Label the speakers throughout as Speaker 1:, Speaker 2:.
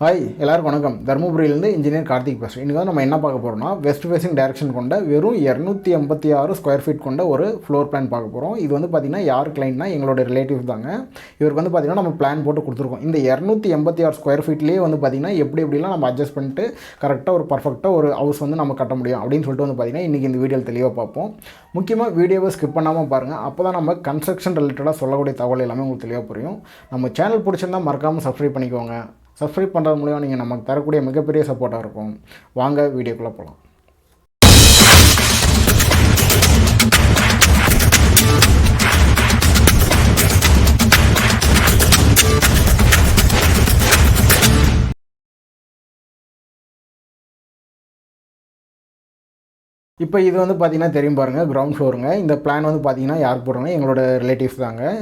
Speaker 1: Hi எல்லாருக்கும் வணக்கம். தர்மபுரியிலேருந்து engineer Karthik பேசுகிறேன். இன்றைக்கி வந்து நம்ம என்ன பார்க்க போகிறோம்னா வெஸ்ட் ஃபேசிங் டைரக்ஷன் கொண்ட வெறும் 286 ஸ்கொயர் ஃபீட் கொண்ட ஒரு ஃப்ளோர் பிளான் பார்க்க போகிறோம். இது வந்து பார்த்திங்கன்னா யார் கிளைண்ட்னா எங்களோட ரிலேட்டிவ் தாங்க. இவருக்கு வந்து பார்த்திங்கன்னா நம்ம பிளான் போட்டு கொடுத்துருக்கோம். இந்த 286 ஸ்கொயர் ஃபீட்லேயே வந்து பார்த்திங்கன்னா எப்படிலாம் நம்ம அட்ஜஸ்ட் பண்ணிட்டு கரெக்டாக ஒரு பர்ஃபெக்டாக ஒரு ஹவுஸ் வந்து நம்ம கட்ட முடியும் அப்படின்னு சொல்லிட்டு வந்து பார்த்திங்கன்னா இன்றைக்கி இந்த வீடியோவில் தெளிவாக பார்ப்போம். முக்கியமாக வீடியோவை ஸ்கிப் பண்ணாமல் பாருங்கள். அப்போ தான் நம்ம கன்ஸ்ட்ரக்ஷன் ரிலேட்டடாக சொல்லக்கூடிய தகவல் எல்லாமே உங்களுக்கு தெளிவாக புரியும். நம்ம சேனல் பிடிச்சிருந்தால் மறக்காமல் சப்ஸ்கிரைப் பண்ணிக்கோங்க. சப்ஸ்கிரைப் பண்ணுறது மூலியம் நீங்கள் நமக்கு தரக்கூடிய மிகப்பெரிய சப்போர்ட்டாக இருக்கும். வாங்க வீடியோக்குள்ளே போகலாம். இப்போ இது வந்து பார்த்திங்கன்னா தெரியும் பாருங்கள், கிரவுண்ட் ஃப்ளோருங்க. இந்த பிளான் வந்து பார்த்திங்கன்னா யாருக்கு போடுறாங்க, எங்களோட ரிலேட்டிவ்ஸ் தாங்க.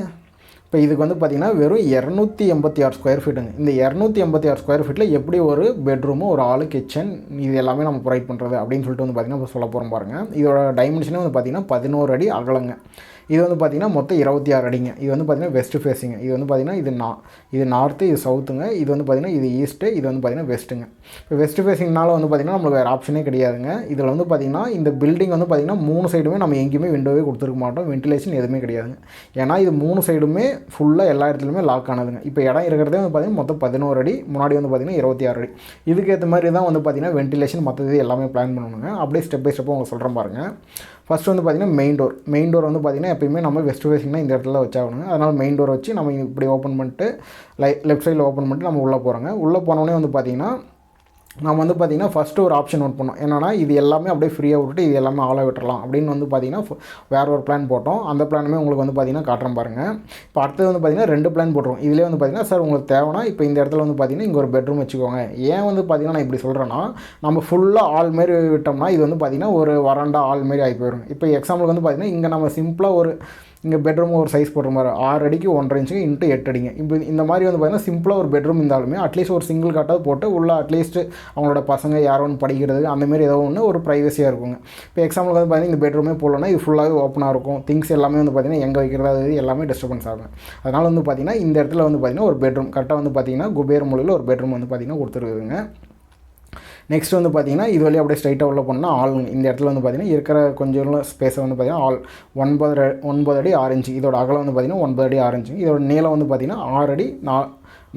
Speaker 1: இப்போ இதுக்கு வந்து பார்த்திங்கன்னா வெறும் 286 ஸ்கொயர் ஃபீட்டுங்க. இந்த 286 ஸ்கொயர் ஃபீட்டில் எப்படி ஒரு பெட்ரூமு, ஒரு ஹாலு, கிச்சன் இது எல்லாமே நம்ம ப்ரொவைட் பண்ணுறது அப்படின்னு சொல்லிட்டு வந்து பார்த்திங்கன்னா இப்போ சொல்ல போகிறோம் பாருங்கள். இதோட டைமென்ஷனே வந்து பார்த்திங்கன்னா 11 அடி அகலங்க. இது வந்து பார்த்திங்கன்னா மொத்தம் 26 அடிங்க. இது வந்து பார்த்திங்கன்னா வெஸ்ட் ஃபேஸிங்க. இது வந்து பார்த்திங்கன்னா இது நார்த்து, இது சவுத்துங்க. இது வந்து பார்த்திங்கன்னா இது ஈஸ்ட்டு, இது வந்து பார்த்திங்கன்னா வெஸ்ட்டுங்க. இப்போ வெஸ்ட் ஃபேஸிங்னால வந்து பார்த்திங்கன்னா நம்மளுக்கு வேறு ஆப்ஷனே கிடையாதுங்க. இதில் வந்து பார்த்திங்கன்னா இந்த பில்டிங் வந்து பார்த்திங்கன்னா 3 சைடுமே நம்ம எங்கேயுமே விண்டோவே கொடுத்துருக்க மாட்டோம். வென்டிலேஷன் எதுவுமே கிடையாதுங்க. ஏன்னா இது 3 சைடுமே ஃபுல்லாக எல்லா இடத்துலையுமே லாக் ஆனதுங்க. இப்போ இடம் இருக்கிறதே வந்து பார்த்திங்கன்னா மொத்தம் 11 அடி, முன்னாடி வந்து பார்த்திங்கன்னா 26 அடி. இதுக்கேற்ற மாதிரி தான் வந்து பார்த்திங்கன்னா வென்டிலேஷன் மற்றது எல்லாமே பிளான் பண்ணணுங்க. அப்படியே ஸ்டெப் பை ஸ்டெப்பாக உங்களுக்கு சொல்கிறேன் பாருங்கள். ஃபஸ்ட்டு வந்து பார்த்திங்கன்னா மெயின் டோர் வந்து பார்த்திங்கன்னா எப்பயுமே நம்ம வெஸ்ட் ஃபேஸிங்னா இந்த இடத்துல வச்சாகணுங்க. அதனால் மெயின் டோர் வச்சு நம்ம இப்படி ஓப்பன் பண்ணிட்டு லெஃப்ட் சைடில் ஓப்பன் பண்ணிட்டு நம்ம உள்ளே போகிறோங்க. உள்ளே போனோடனே வந்து பார்த்திங்கன்னா நம்ம வந்து பார்த்திங்கன்னா ஃபஸ்ட்டு ஒரு ஆப்ஷன் நோட் பண்ணோம். என்னென்னா இது எல்லாமே அப்படியே ஃப்ரீயாக விட்டுட்டு இது எல்லாமே ஆளாக விட்டுறலாம் அப்படின்னு வந்து பார்த்திங்கன்னா வேறு ஒரு பிளான் போட்டோம். அந்த பிளானுமே உங்களுக்கு வந்து பார்த்திங்கன்னா காட்டுறேன் பாருங்கள். இப்போ அடுத்தது வந்து பார்த்திங்கன்னா 2 பிளான் போட்டுருவோம். இதிலே வந்து பார்த்திங்கன்னா சார் உங்களுக்கு தேவைன்னா இப்போ இந்த இடத்துல வந்து பார்த்திங்கன்னா இங்கே ஒரு பெட்ரூம் வச்சுக்கோங்க. ஏன் வந்து பார்த்திங்கன்னா நான் இப்படி சொல்கிறேன்னா, நம்ம ஃபுல்லாக ஆல் மாரி விட்டோம்னா இது வந்து பார்த்திங்கன்னா ஒரு வராண்டா ஆல் மாரி ஆகி போயிடும். இப்போ எக்ஸாம்பிளுக்கு வந்து பார்த்திங்கன்னா இங்கே நம்ம சிம்பிளாக ஒரு இங்கே பெட்ரூம் ஒரு சைஸ் போடுற மாதிரி 6 அடிக்கு 1.5 இன்ச்சு இன்ட்டு 8 அடிங்க. இப்போ இந்த மாதிரி வந்து பார்த்திங்கன்னா சிம்பிளாக ஒரு பெட்ரூம் இருந்தாலுமே அட்லீஸ்ட் ஒரு சிங்கிள் காட்டாவது போட்டு உள்ள அட்லீஸ்ட் அவங்களோட பசங்க யாரோ ஒன்று படிக்கிறது அந்தமாரி ஏதோ ஒன்று ஒரு ப்ரைவசியாக இருக்குங்க. இப்போ எக்ஸாம்பிளுக்கு வந்து பார்த்திங்கன்னா இந்த பெட்ரூமே போடலன்னா இது ஃபுல்லாகவே ஓப்பனாக இருக்கும். திங்ஸ் எல்லாமே வந்து பார்த்திங்கன்னா எங்கே வைக்கிறது அது எல்லாமே டிஸ்டர்பன்ஸ் ஆகும். அதனால் வந்து பார்த்திங்கன்னா இந்த இடத்துல வந்து பார்த்திங்கன்னா ஒரு பெட்ரூம் கரெக்டாக வந்து பார்த்திங்கன்னா குபேர் மூலையில் ஒரு பெட்ரூம் வந்து பார்த்திங்கன்னா கொடுத்துருக்குதுங்க. நெக்ஸ்ட் வந்து பார்த்திங்கன்னா இது வழியாக அப்படியே ஸ்ட்ரைட்டாக உள்ள போனால் ஆள் இந்த இடத்துல வந்து பார்த்திங்கன்னா இருக்கிற கொஞ்சம் ஸ்பேஸை வந்து பார்த்திங்கன்னா ஆள் 9 அடி 6 இன்ச்சு. இதோட அகலம் வந்து பார்த்திங்கன்னா 9 அடி 6 இன்ச்சு. இதோட நீளம் வந்து பார்த்திங்கன்னா 6 அடி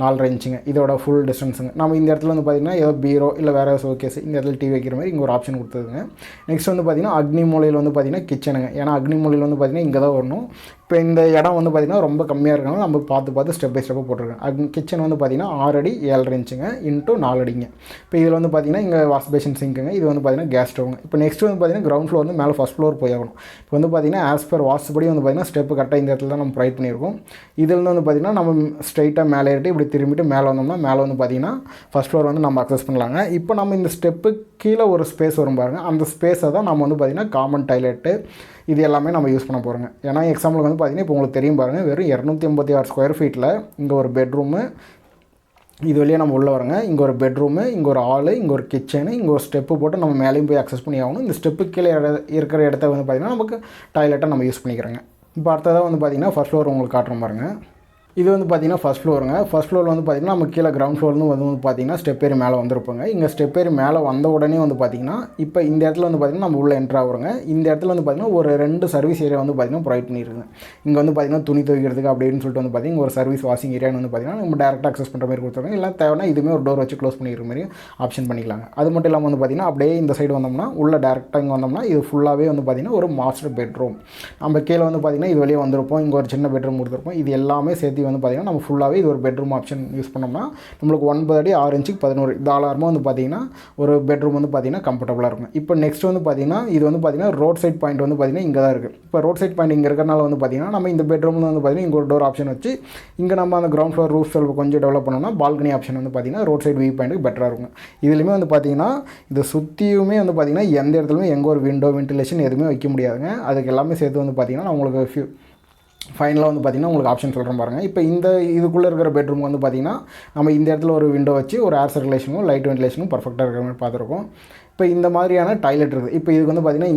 Speaker 1: 4.5 இன்ச்சுங்க. இதோட ஃபுல் டிஸ்டன்ஸுங்க. நம்ம இந்த இடத்துல வந்து பார்த்திங்கன்னா ஏதோ பீரோ இல்லை வேறு ஷோகேஸ் இந்த இடத்துல டிவி வைக்கிற மாதிரி இங்கே ஒரு ஆப்ஷன் கொடுத்ததுங்க. நெக்ஸ்ட் வந்து பார்த்திங்கன்னா அக்னி மூலையில் வந்து பார்த்திங்கன்னா கிச்சனுங்க. ஏன்னா அக்னி மூலையில் வந்து பார்த்திங்கன்னா இங்கே தான் வரணும். இப்போ இந்த இடம் வந்து பார்த்திங்கன்னா ரொம்ப கம்மியாக இருக்கனால நம்ம பார்த்து ஸ்டெப் பை ஸ்டெப்பாக போட்டிருக்கேன். கிச்சன் வந்து பார்த்திங்கன்னா 6 அடி 7.5 இன்ச்சுங்க இன்ட்டு 4 அடிங்க. இப்போ இதில் வந்து பார்த்திங்கன்னா இங்கே வாஷ் பேஷன் சிங்க்குங்க. இது வந்து பார்த்திங்கன்னா கேஸ் ஸ்டவ்ங்க. இப்போ நெக்ஸ்ட் வந்து பார்த்திங்கன்னா கிரவுண்ட் ஃப்ளோர் வந்து மேலே ஃபஸ்ட் ஃப்ளோர் போய் ஆகணும். இப்போ வந்து பார்த்திங்கன்னா ஆஸ் பர் வாஸ்படி வந்து பார்த்திங்கன்னா ஸ்டெப்பு கரெக்டாக இந்த இடத்துல தான் நம்ம ப்ரொவைட் பண்ணியிருக்கோம். இதில் வந்து பார்த்திங்கன்னா நம்ம ஸ்ட்ரைட்டாக மேலே ஏறிட்டு இப்படி திரும்பிட்டு மேலே வந்தோம்னா மேலே வந்து பார்த்திங்கன்னா ஃபஸ்ட் ஃப்ளோர் வந்து நம்ம அக்சஸ் பண்ணலாங்க. இப்போ நம்ம இந்த ஸ்டெப்பு கீழே ஒரு ஸ்பேஸ் வரும் பாருங்கள். அந்த ஸ்பேஸை தான் நம்ம வந்து பார்த்திங்கன்னா காமன் டாய்லெட்டு இது எல்லாமே நம்ம யூஸ் பண்ண போகிறோங்க. ஏன்னா எக்ஸாம்பிளுக்கு வந்து பார்த்திங்கன்னா இப்போ உங்களுக்கு தெரியும் பாருங்கள், வெறும் 286 ஸ்கொயர் ஃபீட்டில் இங்கே ஒரு பெட்ரூமு, இது வழியாக நம்ம உள்ளே வரோங்க. இங்கே ஒரு பெட்ரூமு, இங்கே ஒரு ஹாலு, இங்கே ஒரு கிச்சனு, இங்கே ஒரு ஸ்டெப்பு போட்டு நம்ம மேலேயும் போய் அக்சஸ் பண்ணி ஆகணும். இந்த ஸ்டெப்பு கீழே இருக்கிற இடத்த வந்து பார்த்திங்கன்னா நமக்கு டாய்லெட்டாக நம்ம யூஸ் பண்ணிக்கிறோங்க. இப்போ அடுத்ததாக வந்து பார்த்திங்கன்னா ஃபஸ்ட் ஃப்ளோர் உங்களுக்கு காட்டுறோம் பாருங்கள். இது வந்து பார்த்திங்கன்னா ஃபஸ்ட் ஃப்ளோருங்க. ஃபஸ்ட் ஃப்ளோர் வந்து பார்த்திங்கன்னா நம்ம கீழே கிரவுண்ட் ஃப்ளோர்னு வந்து பார்த்திங்கன்னா ஸ்டெப் ஏறி மேலே வந்திருப்போங்க. இங்கே ஸ்டெப் ஏறி மேலே வந்த உடனே வந்து பார்த்திங்கன்னா இப்போ இந்த இடத்துல வந்து பார்த்திங்கன்னா நம்ம உள்ளே என்ட்ரு ஆகுறோங்க. இந்த இடத்துல வந்து பார்த்திங்கன்னா ஒரு 2 சர்வீஸ் ஏரியா வந்து பார்த்திங்கன்னா ப்ரொவைட் பண்ணியிருக்குங்க. இங்கே வந்து பார்த்திங்கன்னா துணி துவைக்கிறதுக்கு அப்படின்னு சொல்லிட்டு வந்து பார்த்திங்கன்னா ஒரு சர்வீஸ் வாஷிங் ஏரியான்னு வந்து பார்த்திங்கன்னா நம்ம டேரெக்டாக அக்சஸ் பண்ணுற மாதிரி கொடுத்துருக்காங்க. இல்லை தேவைன்னா இதுவுமே ஒரு டோர் வச்சு க்ளோஸ் பண்ணிக்கிற மாதிரி ஆப்ஷன் பண்ணிக்கலாங்க. அது மட்டும் இல்லாமல் வந்து பார்த்திங்கன்னா அப்படியே இந்த சைடு வந்தோம்னா உள்ள டேரெக்டாக இங்கே வந்தோம்னா இது ஃபுல்லாகவே வந்து பார்த்திங்கன்னா ஒரு மாஸ்டர் பெட்ரூம். நம்ம கீழே வந்து பார்த்திங்கன்னா இது வெளியே வந்திருப்போம். இங்கே ஒரு சின்ன பெட்ரூம் கொடுத்துருப்போம். இது எல்லாமே சேர்த்து வந்து பார்த்திங்கன்னா நம்ம ஃபுல்லாக இது ஒரு பெட்ரூம் ஆப்ஷன் யூஸ் பண்ணோம்னா நம்மளுக்கு 9 அடி 6 இன்ச்சுக்கு 11 தாராளமாக வந்து பார்த்திங்கன்னா ஒரு பெட்ரூம் வந்து பார்த்திங்கன்னா கம்ஃபர்டபுளாக இருக்கும். இப்போ நெக்ஸ்ட் வந்து பார்த்திங்கன்னா இது வந்து பார்த்திங்கன்னா ரோட் சைட் பாயிண்ட் வந்து பார்த்திங்கன்னா இங்கே தான் இருக்குது. இப்போ ரோட் சைட் பாயிண்ட் இங்கே இருக்கிறனால வந்து பார்த்திங்கன்னா நம்ம இந்த பெட்ரூமில் வந்து பார்த்திங்கன்னா இங்கே ஒரு டோர் ஆப்ஷன் வச்சு இங்கே நம்ம அந்த கிரவுண்ட் ஃப்ளோர் ரூஃப் செல்ஃப் கொஞ்சம் டெவலப் பண்ணோம்னா பால்கனி ஆப்ஷன் வந்து பார்த்திங்கன்னா ரோட் சைட் வியூ பாயிண்ட்டுக்கு பெட்டராக இருக்கும். இதுலேயுமே வந்து பார்த்திங்கன்னா இதை சுற்றியுமே வந்து பார்த்திங்கன்னா எந்த இடத்துலையுமே எங்கே ஒரு விண்டோ வென்டிலேஷன் எதுவுமே வைக்க முடியாதுங்க. அதுக்கு எல்லாமே சேர்த்து வந்து பார்த்திங்கன்னா நான் உங்களுக்கு ஃபைனலாக வந்து பார்த்திங்கன்னா உங்களுக்கு ஆப்ஷன் சொல்கிறேன் பாருங்கள். இப்போ இந்த இதுக்குள்ளே இருக்கிற பெட்ரூம் வந்து பார்த்திங்கன்னா நம்ம இந்த இடத்துல ஒரு விண்டோ வச்சு ஒரு ஏர் சர்க்குலேஷனும் லைட் வென்டிலேஷனும் பர்ஃபெக்டாக இருக்கிற மாதிரி பார்த்துருக்கோம். இப்போ இந்த மாதிரியான டாய்லெட் இருக்குது. இப்போ இதுக்கு வந்து பார்த்திங்கன்னா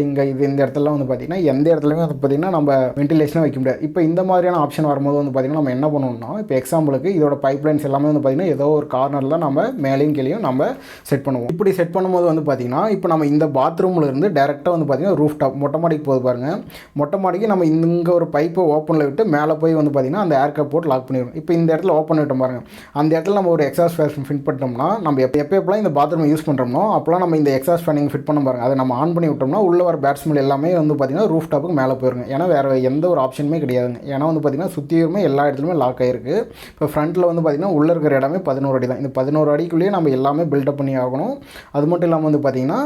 Speaker 1: இங்கே இது இந்த இடத்துலலாம் வந்து பார்த்திங்கன்னா எந்த இடத்துலையுமே வந்து பார்த்திங்கன்னா நம்ம வென்டிலேஷனாக வைக்க முடியாது. இப்போ இந்த மாதிரியான ஆப்ஷன் வரும்போது வந்து பார்த்திங்கன்னா நம்ம என்ன பண்ணணும்னா, இப்போ எக்ஸாம்பிளுக்கு இதோட பைப் லைன்ஸ் எல்லாமே வந்து பார்த்திங்கன்னா ஏதோ ஒரு கார்னரில் நம்ம மேலேயும் கீழேயும் நம்ம செட் பண்ணுவோம். இப்படி செட் பண்ணும்போது வந்து பார்த்திங்கன்னா இப்போ நம்ம இந்த பாத்ரூமில் இருந்து டேரெக்டாக வந்து பார்த்திங்கன்னா ரூஃப் டாப் மொட்டை மாடிக்கு போது பாருங்கள். மொட்டை மாடிக்கு நம்ம இங்கே ஒரு பைப்பை ஓப்பனில் விட்டு மேலே போய் வந்து பார்த்திங்கன்னா அந்த ஏர் கேப் போட்டு லாக் பண்ணிடுவோம். இப்போ இந்த இடத்துல ஓப்பன் விட்டோம் பாருங்கள். அந்த இடத்துல நம்ம ஒரு எக்ஸாஸ்ட் ஃபேன் ஃபிட் பண்ணிட்டோம்னா நம்ம எப்போலாம் இந்த பாத்ரூம் யூஸ் பண்ணுறோமோ அப்போலாம் நம்ம இந்த எக்ஸாஸ்ட் ஃபேனிங் ஃபிட் பண்ண பாருங்கள். அதை நம்ம ஆன் பண்ணி விட்டோம்னா உள்ளே வர பேட்ஸ்மெல் எல்லாமே வந்து பார்த்திங்கன்னா ரூஃப் டாப்புக்கு மேலே போயிருங்க. ஏன்னா வேறு எந்த ஒரு ஆப்ஷனுமே கிடையாதுங்க. ஏன்னா வந்து பார்த்திங்கன்னா சுற்றியுமே எல்லா இடத்துலையுமே லாக் ஆகிருக்கு. இப்போ ஃப்ரண்ட்டில் வந்து பார்த்திங்கன்னா உள்ளே இருக்கிற இடமே 11 அடி தான். இந்த 11 அடிக்குள்ளேயே நம்ம எல்லாமே பில்டப் பண்ணி ஆகணும். அது மட்டும் இல்லாமல் வந்து பார்த்திங்கன்னா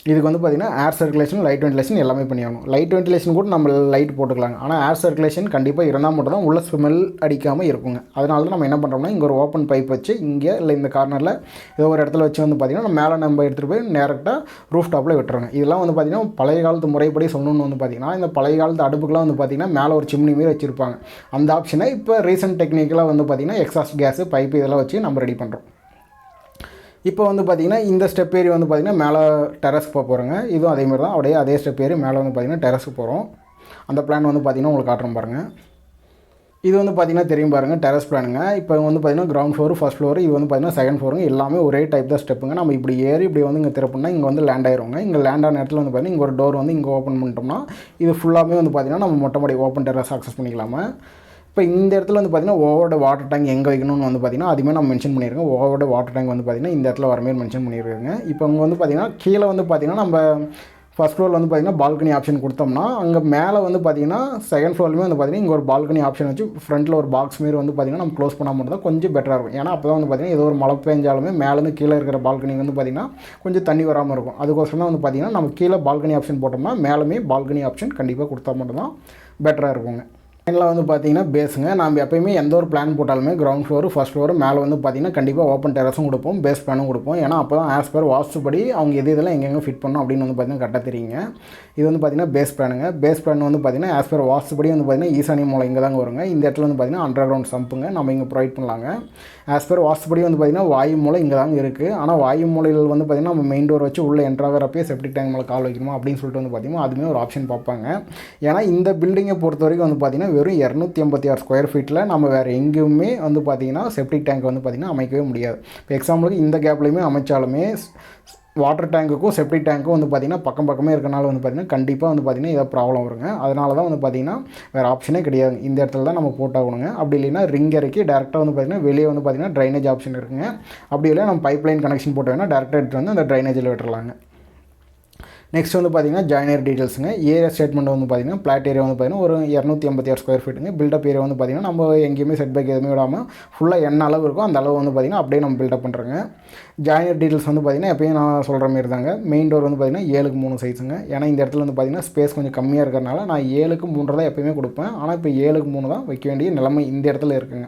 Speaker 1: இதுக்கு வந்து பார்த்திங்கன்னா ஏர் சர்க்குலேஷன் லைட் வென்டிலேஷன் எல்லாமே பண்ணி ஆகணும். லைட் வென்டிலேஷன் கூட நம்ம லைட் போட்டுக்கலாங்க. ஆனால் ஏர் சர்க்குலேஷன் கண்டிப்பாக இருந்தால் மட்டும் தான் உள்ள ஸ்மெல் அடிக்காமல் இருக்குங்க. அதனால தான் நம்ம என்ன பண்ணுறோம்னா இங்கே ஒரு ஓப்பன் பைப் வச்சு இங்கே இல்லை இந்த கார்னரில் ஏதோ ஒரு இடத்துல வச்சு வந்து பார்த்திங்கன்னா மேலே நம்ம எடுத்துகிட்டு போய் டேரெக்டாக ரூஃப் டாப்பில் விட்டுருங்க. இதெல்லாம் வந்து பார்த்திங்கன்னா பழைய காலத்து முறைப்படி சொல்லணும்னு வந்து பார்த்திங்கன்னா இந்த பழைய காலத்து அடுப்புக்கெலாம் வந்து பார்த்திங்கன்னா மேலே ஒரு சிம்னி மாரி வச்சுருப்பாங்க. அந்த ஆப்ஷனை இப்போ ரீசெண்ட் டெக்னிக்கலாக வந்து பார்த்திங்கன்னா எக்ஸாஸ்ட் கேஸு பைப்பு இதெல்லாம் வச்சு நம்ம ரெடி பண்ணுறோம். இப்போ வந்து பார்த்திங்கன்னா இந்த ஸ்டெப் ஏறி வந்து பார்த்திங்கன்னா மேலே டெரஸ்க்கு போகிறோங்க. இதுவும் அதேமாதிரி தான். அப்படியே அதே ஸ்டெப் ஏறி மேலே வந்து பார்த்திங்கன்னா டெரஸ்க்கு போகிறோம். அந்த பிளான் வந்து பார்த்திங்கன்னா உங்களுக்கு காட்டுறோம் பாருங்கள். இது வந்து பார்த்திங்கன்னா தெரியும் பாருங்கள் டெரஸ் பிளானுங்க. இப்போ வந்து பார்த்திங்கன்னா கிரவுண்ட் ஃப்ளோர் ஃபர்ஸ்ட் ஃப்ளோர் இது வந்து பார்த்திங்கன்னா செகண்ட் ஃப்ளோருங்க. எல்லாமே ஒரே டைப் தான் ஸ்டெப்புங்க. நம்ம இப்படி ஏறி இப்படி வந்து இங்கே திறப்புனா இங்கே வந்து லேண்ட் ஆயிருங்க. இங்கே லேண்ட் ஆன இடத்துல வந்து பார்த்திங்கன்னா இங்கே ஒரு டோர் வந்து இங்கே ஓப்பன் பண்ணிட்டோம்னா இது ஃபுல்லாமே வந்து பார்த்திங்கன்னா நம்ம மொட்டை மாடி ஓப்பன் டெரஸ் ஆக்சஸ் பண்ணிக்கலாமா. இப்போ இந்த இடத்துல வந்து பார்த்திங்கன்னா ஓவரோட வாட்டர் டேங்க் எங்கே வைக்கணும்னு வந்து பார்த்திங்கன்னா அதுவுமே நம்ம மென்ஷன் பண்ணியிருக்கோம். ஓவரோட வாட்டர் டேங்க் வந்து பார்த்திங்கன்னா இந்த இடத்துல வரமாரி மென்ஷன் பண்ணியிருக்காங்க. இப்போ இங்கே வந்து பார்த்திங்கன்னா கீழே வந்து பார்த்திங்கன்னா நம்ம ஃபர்ஸ்ட் ஃப்ளோரில் வந்து பார்த்திங்கன்னா பால்கனி ஆப்ஷன் கொடுத்தோம்னா அங்கே மேலே வந்து பார்த்திங்கன்னா செகண்ட் ஃப்ளோர்லேயுமே வந்து பார்த்திங்கன்னா இங்கே ஒரு பால்கனி ஆப்ஷன் வச்சு ஃப்ரண்ட்டில் ஒரு பாக்ஸ் மாரி வந்து பார்த்திங்கன்னா நம்ம க்ளோஸ் பண்ணால் மட்டும் தான் கொஞ்சம் பெட்டராக இருக்கும். ஏன்னா அப்போ தான் வந்து பார்த்திங்கன்னா ஏதோ ஒரு மழை பெஞ்சாலுமே மேலேருந்து கீழே இருக்கிற பால்கனி வந்து பார்த்திங்கன்னா கொஞ்சம் தண்ணி வராமல் இருக்கும். அதுக்கோசரம் தான் வந்து பார்த்திங்கன்னா நம்ம கீழே பால்கனி ஆப்ஷன் போட்டோம்னா மேலுமே பால்கனி ஆப்ஷன் கண்டிப்பாக கொடுத்தா மட்டும் தான் பெட்டராக இருக்குங்க. பிளானில் வந்து பார்த்திங்கன்னா பேஸுங்க. நம்ம எப்போயுமே எந்த ஒரு பிளான் போட்டாலுமே கிரவுண்ட் ஃப்ளோர் ஃபர்ஸ்ட் ஃப்ளோர் மேலே வந்து பார்த்திங்கன்னா கண்டிப்பாக ஓப்பன் டெரஸும் கொடுப்போம், பேஸ் பிளானும் கொடுப்போம். ஏன்னா அப்போ தான் ஆஸ் பர் வாஸ்துபடி அவங்க இதெல்லாம் எங்கெங்கே ஃபிட் பண்ணணும் அப்படின்னு வந்து பார்த்திங்கன்னா கரெக்டாக தெரியுங்க. இது வந்து பார்த்திங்கன்னா பேஸ் பிளானுங்க. பேஸ் பிளான் வந்து பார்த்திங்கன்னா ஆஸ் பர் வாஸ்துபடி வந்து பார்த்திங்கன்னா ஈசானிய மூலை இங்கே தாங்க வருங்க. இந்த இடத்துல வந்து பார்த்திங்கன்னா அண்டர் கிரவுண்ட் சம்புங்க நம்ம இங்கே ப்ரொவைட் பண்ணலாங்க. ஆஸ் பர் வாஸ்துபடி வந்து பார்த்திங்கன்னா வாயு மூலை இங்கே தாங்க இருக்குது. ஆனால் வாயு மூலையில் வந்து பார்த்திங்கன்னா நம்ம மெயின் டோர் வச்சு உள்ளே என்ட்ராகிறப்பே செப்டிக் டேங்க் மேலே கால் வைக்கணுமா அப்படின்னு சொல்லிட்டு வந்து பார்த்திங்கன்னா அதுவுமே ஒரு ஆப்ஷன் பார்ப்பாங்க. ஏன்னா இந்த பில்டிங்கை பொறுத்த வரைக்கும் வந்து பார்த்திங்கன்னா வெறும் 286 ஸ்கொயர் ஃபீட்டில் நம்ம வேறு எங்கேயுமே வந்து பார்த்திங்கன்னா செப்டிக் டேங்க் வந்து பார்த்திங்கன்னா அமைக்கவே முடியாது. இப்போ எக்ஸாம்பிளுக்கு இந்த கேப்லையுமே அமைச்சாலுமே வாட்டர் டேங்க்குக்கும் செப்டிக் டேங்க்கும் வந்து பார்த்திங்கன்னா பக்கமே இருக்கனால வந்து பார்த்திங்கன்னா கண்டிப்பாக வந்து பார்த்திங்கன்னா ஏதாவது ப்ராப்ளம் வருங்க. அதனால தான் வந்து பார்த்திங்கன்னா வேறு ஆப்ஷனே கிடையாது. இந்த இடத்துல தான் நம்ம போட்டாகணுங்க. அப்படி இல்லைன்னா ரிங் இறக்கி டேரெக்டாக வந்து பார்த்திங்கன்னா வெளியே வந்து பார்த்திங்கன்னா ட்ரைனேஜ் ஆப்ஷன் இருக்குங்க. அப்படி இல்லை நம்ம பைப் லைன் கனெக்ஷன் போட்டு வேணால் டேரெக்டாக எடுத்து வந்து அந்த ட்ரைனேஜில் விட்டுறலாங்க. நெக்ஸ்ட் வந்து பார்த்திங்கன்னா ஜாயினர் டீட்டெயில்ஸுங்க. ஏரியா ஸ்டேட்மெண்ட் வந்து பார்த்திங்கன்னா பிளாட் ஏரியா வந்து பார்த்திங்கன்னா ஒரு 286 ஸ்கொயர் ஃபீட்டுங்க. பில்டப் ஏரியா வந்து பார்த்திங்கன்னா நம்ம எங்கேயுமே செட் பேக் எதுவுமே விடாமல் ஃபுல்லாக என்ன அளவு இருக்கோ அந்த அளவு வந்து பார்த்திங்கன்னா அப்படியே நம்ம பில்டப் பண்ணுறோங்க. ஜாயினர் டீட்டெயில்ஸ் வந்து பார்த்திங்கன்னா எப்பயும் நான் சொல்கிற மாரி தாங்க. மெயின் டோர் வந்து பார்த்திங்கன்னா 7:3 சைஸுங்க. ஏன்னா இந்த இடத்துல வந்து பார்த்திங்கன்னா ஸ்பேஸ் கொஞ்சம் கம்மியாக இருக்கிறனால நான் 7:3 தான் எப்போயுமே கொடுப்பேன். ஆனால் இப்போ 7:3 தான் வைக்க வேண்டிய நிலைமை இந்த இடத்துல இருக்குங்க.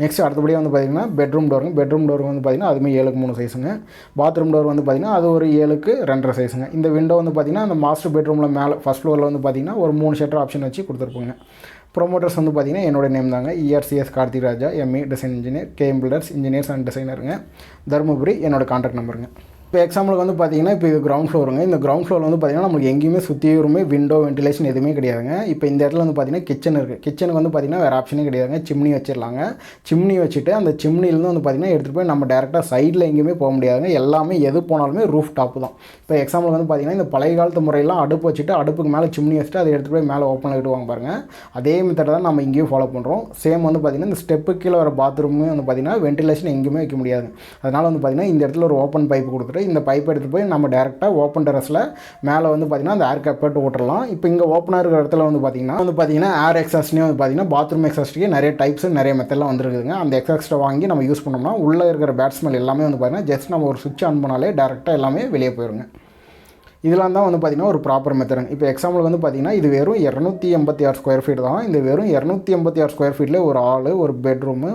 Speaker 1: நெக்ஸ்ட் அடுத்தபடியாக வந்து பார்த்திங்கன்னா பெட்ரூம் டோருங்க. பெட்ரூம் டோர் வந்து பார்த்திங்கன்னா அதுவுமே 7:3 சைஸுங்க. பாத்ரூம் டோர் வந்து பார்த்திங்கன்னா அது ஒரு 7:2 சைஸுங்க. இந்த விண்டோ வந்து பார்த்திங்கன்னா அந்த மாஸ்டர் பெட்ரூமில் மேலே ஃபஸ்ட் ஃப்ளோரில் வந்து பார்த்திங்கன்னா ஒரு 3 ஷட்டர் ஆப்ஷன் வச்சு கொடுத்துருப்போங்க. ப்ரொமோட்டர்ஸ் வந்து பார்த்திங்கன்னா என்னோடய நேம் தாங்க. CS Karthik Raja, ME design engineer, KM builders engineers and டிசைனருங்க, தர்மபுரி. என்னோடய கான்டாக்ட் நம்பருங்க. இப்போ எக்ஸாம்பிளுக்கு வந்து பார்த்திங்கன்னா இப்போ இது கிரவுண்ட் ஃப்ளோருங்க. இந்த கிரவுண்ட் ஃப்ளோரில் வந்து பார்த்திங்கன்னா நமக்கு எங்கேயுமே சுற்றியுமே விண்டோ வென்டிலேஷன் எதுவுமே கிடையாதுங்க. இப்போ இந்த இடத்துல வந்து பார்த்திங்கன்னா கிச்சன் இருக்குது. கிச்சனுக்கு வந்து பார்த்திங்கன்னா வேறு ஆப்ஷனே கிடையாதுங்க. சிம்னி வச்சிடலாங்க. சிம்னி வச்சுட்டு அந்த சிம்னிலேருந்து வந்து பார்த்திங்கன்னா எடுத்துகிட்டு போய் நம்ம டேரெக்டாக சைடில் எங்கேயுமே போக முடியாதுங்க. எல்லாமே எது போனாலுமே ரூஃப் டாப்பு தான். இப்போ எக்ஸாம்பிள் வந்து பார்த்திங்கன்னா இந்த பழைய காலத்து முறையெல்லாம் அடுப்பு வச்சுட்டு அடுப்புக்கு மேலே சிம்னி வச்சுட்டு அதை எடுத்துகிட்டு போய் மேலே ஓப்பனில் விட்டுவாங்க பாருங்கள். அதே மெத்தட் தான் நம்ம இங்கேயும் ஃபாலோ பண்ணுறோம். சேம் வந்து பார்த்திங்கன்னா இந்த ஸ்டெப்பு கீழே வர பாத்ரூமே வந்து பார்த்திங்கன்னா வென்டிலேஷன் எங்கேயுமே வைக்க முடியாது. அதனால் வந்து பார்த்திங்கன்னா இந்த இடத்துல ஒரு ஓப்பன் பைப் கொடுத்துட்டு இந்த பைப் எடுத்து நம்ம டேரெக்டாக ஓப்பன் டெரஸில் மேலே வந்து பார்த்திங்கன்னா அந்த ஏர் கேப் போட்டு ஓட்டலாம். இப்போ இங்கே ஓப்பனாக இருக்கிற இடத்துல வந்து பார்த்திங்கன்னா ஏர் எக்ஸாஸ்ட்னே வந்து பார்த்திங்கன்னா பாத்ரூம் எக்ஸாஸ்ட்டுக்கே நிறைய டைப்ஸ் நிறைய மெத்தட்லாம் வந்துருக்குதுங்க. அந்த எக்ஸாஸ்ட்டை வாங்கி நம்ம யூஸ் பண்ணோம்னா உள்ளே இருக்கிற பேட்ஸ்மெல் எல்லாமே வந்து பார்த்திங்கன்னா ஜஸ்ட் நம்ம ஒரு சுவிட்ச் ஆன் பண்ணாலே டேரெக்டாக எல்லாமே வெளியே போயிருங்க. இதெல்லாம் தான் வந்து பார்த்திங்கன்னா ஒரு ப்ராப்பர் மெத்தட். இப்போ எக்ஸாம்பிள் வந்து பார்த்திங்கன்னா இது வெறும் 286 ஸ்கொயர் ஃபீட் தான். இந்த வெறும் 286 ஸ்கொயர் ஃபீட்டில் ஒரு ஹாலு, ஒரு பெட்ரூமு,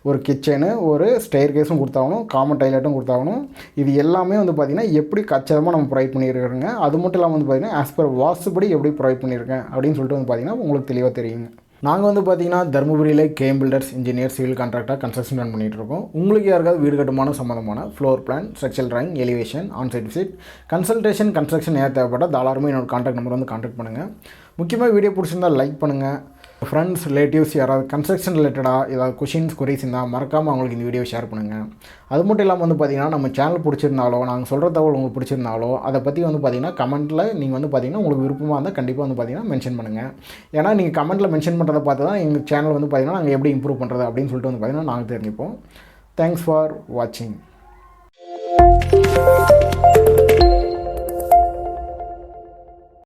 Speaker 1: ஒரு கிச்சனு, ஒரு ஸ்டெயர் கேஸும் கொடுத்தாகணும், காமன் டாய்லெட்டும் கொடுத்தாகணும். இது எல்லாமே வந்து பார்த்திங்கன்னா எப்படி கச்சிதமாக நம்ம ப்ரொவைட் பண்ணியிருக்கிறோங்க. அது மட்டும் இல்லாமல் வந்து பார்த்திங்கன்னா ஆஸ் பர் வாஸ்துபடி எப்படி ப்ரொவைட் பண்ணியிருக்கேன் அப்படின்னு சொல்லிட்டு வந்து பார்த்திங்கன்னா உங்களுக்கு தெளிவாக தெரியுங்க. நாங்கள் வந்து பார்த்தீங்கன்னா தர்மபுரியில் Game Builders engineer civil contractor construction run பண்ணிகிட்ருக்கோம். உங்களுக்கு யாருக்காவது வீடு கட்டுமான சம்மந்தமான floor plan, structural drawing, elevation, onsite visit, consultation, construction ஏதாவது தேவைப்பட்டால் தாராளமாக என்னோட கான்டாக்ட் நம்பர் வந்து கான்டாக்ட் பண்ணுங்கள். முக்கியமாக வீடியோ பிடிச்சிருந்தால் லைக் பண்ணுங்கள். ஃப்ரெண்ட்ஸ், ரிலேட்டிவ்ஸ் யாராவது கன்ஸ்ட்ரக்ஷன் ரிலேட்டடாக ஏதாவது கொஷின்ஸ் குறைஸ் இருந்தால் மறக்காமல் அவங்களுக்கு இந்த வீடியோ ஷேர் பண்ணுங்கள். அது மட்டும் இல்லாமல் வந்து பார்த்திங்கன்னா நம்ம சேனல் பிடிச்சிருந்தாலோ, நாங்கள் சொல்கிற தகவல் உங்களுக்கு பிடிச்சிருந்தாலோ அதை பற்றி வந்து பார்த்திங்கன்னா கமெண்ட்டில் நீங்கள் வந்து பார்த்திங்கன்னா உங்களுக்கு விருப்பமாக இருந்தால் கண்டிப்பாக வந்து பார்த்திங்கன்னா மென்ஷன் பண்ணுங்கள். ஏன்னா நீங்கள் கமெண்ட்டில் மென்ஷன் பண்ணுறதை பார்த்து தான் எங்கள் சேனல் வந்து பார்த்திங்கன்னா நாங்கள் எப்படி இம்ப்ரூவ் பண்ணுறது அப்படின்னு சொல்லிட்டு வந்து பார்த்திங்கன்னா நாங்கள் தெரிஞ்சுப்போம். தேங்க்ஸ் ஃபார் வாட்சிங்.